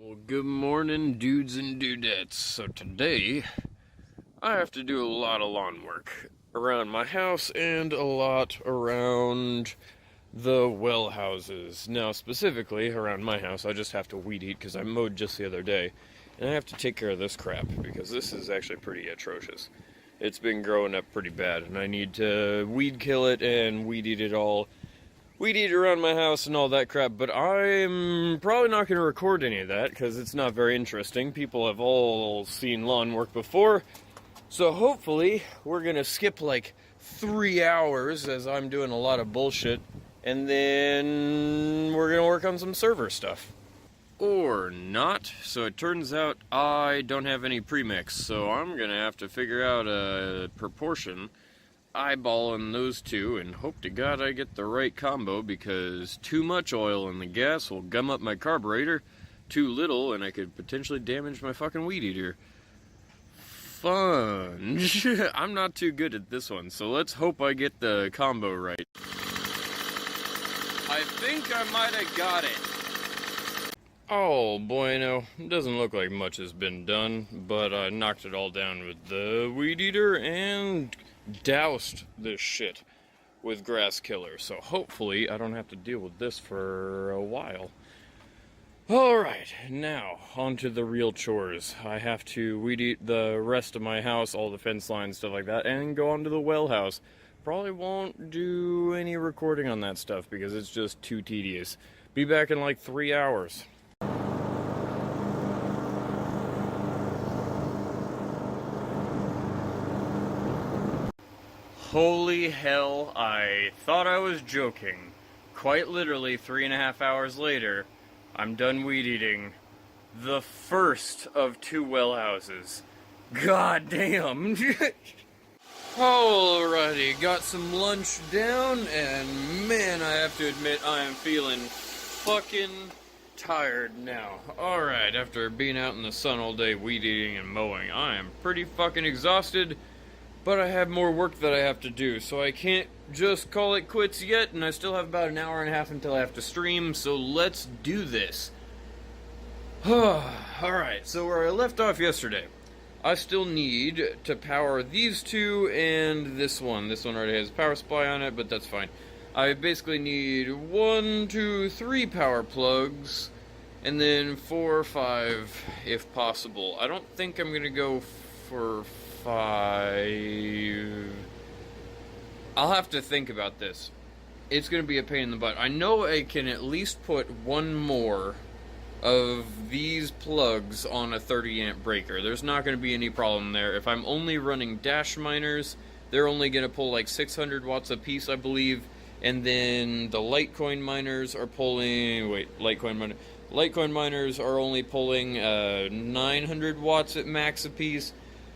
Well, good morning, dudes and dudettes. So today, I have to do a lot of lawn work around my house and a lot around the well houses. Now, specifically around my house, I just have to weed eat because I mowed just the other day. And I have to take care of this crap because this is actually pretty atrocious. It's been growing up pretty bad and I need to weed kill it and weed eat it all. Weed eat around my house and all that crap, but I'm probably not going to record any of that because it's not very interesting. People have all seen lawn work before, so hopefully we're going to skip like 3 hours as I'm doing a lot of bullshit, and then we're going to work on some server stuff. Or not. So it turns out I don't have any premix, so I'm going to have to figure out a proportion, eyeballing those two, and hope to God I get the right combo, because too much oil in the gas will gum up my carburetor, too little and I could potentially damage my fucking weed eater. Fun. I'm not too good at this one, so let's hope I get the combo right. I think I might have got it. Oh, bueno. Doesn't look like much has been done, but I knocked it all down with the weed eater and doused this shit with grass killer, so hopefully I don't have to deal with this for a while. Alright, now on to the real chores. I have to weed eat the rest of my house, all the fence lines, stuff like that, and go on to the well house. Probably won't do any recording on that stuff because it's just too tedious. Be back in like 3 hours. Holy hell, I thought I was joking. Quite literally 3.5 hours later, I'm done weed eating the first of 2 well houses. God damn. Alrighty, got some lunch down, and man, I have to admit I am feeling fucking tired now. Alright, after being out in the sun all day weed eating and mowing, I am pretty fucking exhausted. But I have more work that I have to do, so I can't just call it quits yet, and I still have about an hour and a half until I have to stream, so let's do this. Alright, so where I left off yesterday, I still need to power these two and this one. This one already has a power supply on it, but that's fine. I basically need 1, 2, 3 power plugs, and then 4 or 5 if possible. I don't think I'm going to go for 5. I'll have to think about this. It's going to be a pain in the butt. I know I can at least put 1 more of these plugs on a 30 amp breaker. There's not going to be any problem there. If I'm only running dash miners, they're only going to pull like 600 watts a piece, I believe. And then the Litecoin miners are pulling... Litecoin miners are only pulling 900 watts at max a piece.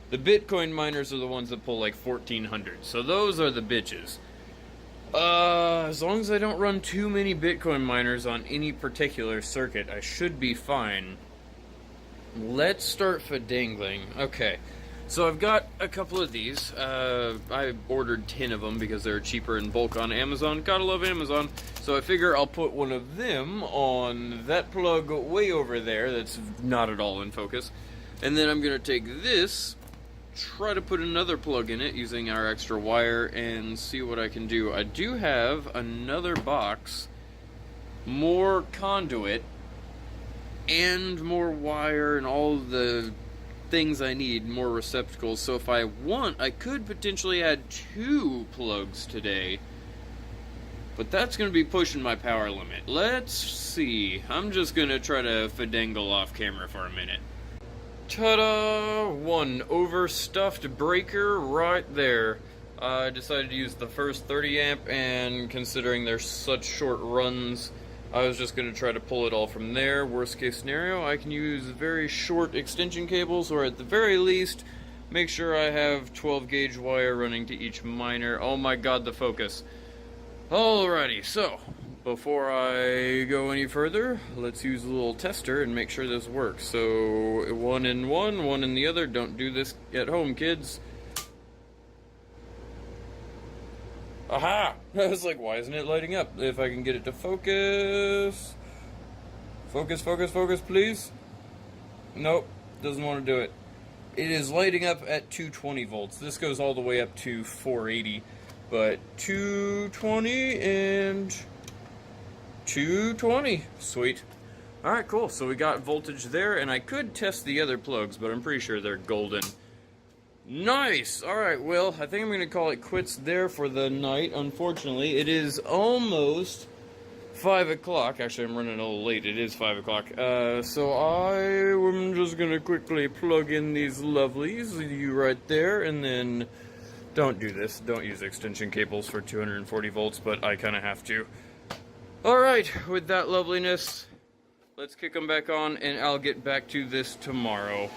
The Bitcoin miners are the ones that pull like 1400, so those are the bitches. As long as I don't run too many Bitcoin miners on any particular circuit, I should be fine. Let's start fadangling. Okay, so I've got a couple of these. I ordered 10 of them because they're cheaper in bulk on Amazon. Gotta love Amazon. So I figure I'll put one of them on that plug way over there that's not at all in focus. And then I'm gonna take this, try to put another plug in it using our extra wire and see what I can do. I do have another box, more conduit, and more wire and all the things I need, more receptacles. So if I want, I could potentially add 2 plugs today, but that's going to be pushing my power limit. Let's see. I'm just going to try to fadangle off camera for a minute. Ta-da! 1 overstuffed breaker right there. I decided to use the first 30 amp, and considering there's such short runs, I was just going to try to pull it all from there. Worst case scenario, I can use very short extension cables, or at the very least, make sure I have 12 gauge wire running to each miner. Oh my god, the focus. Alrighty, so before I go any further, let's use a little tester and make sure this works. So 1 in one, 1 in the other. Don't do this at home, kids. Aha! I was like, why isn't it lighting up? If I can get it to focus. Focus, focus, focus, please. Nope, doesn't want to do it. It is lighting up at 220 volts. This goes all the way up to 480, but 220 and 220. Sweet. Alright, cool. So we got voltage there, and I could test the other plugs, but I'm pretty sure they're golden. Nice! Alright, well, I think I'm going to call it quits there for the night. Unfortunately, it is almost 5 o'clock. Actually, I'm running a little late. It is 5 o'clock. So I am just going to quickly plug in these lovelies, you right there, and then don't do this. Don't use extension cables for 240 volts, but I kind of have to. Alright, with that loveliness, let's kick them back on, and I'll get back to this tomorrow.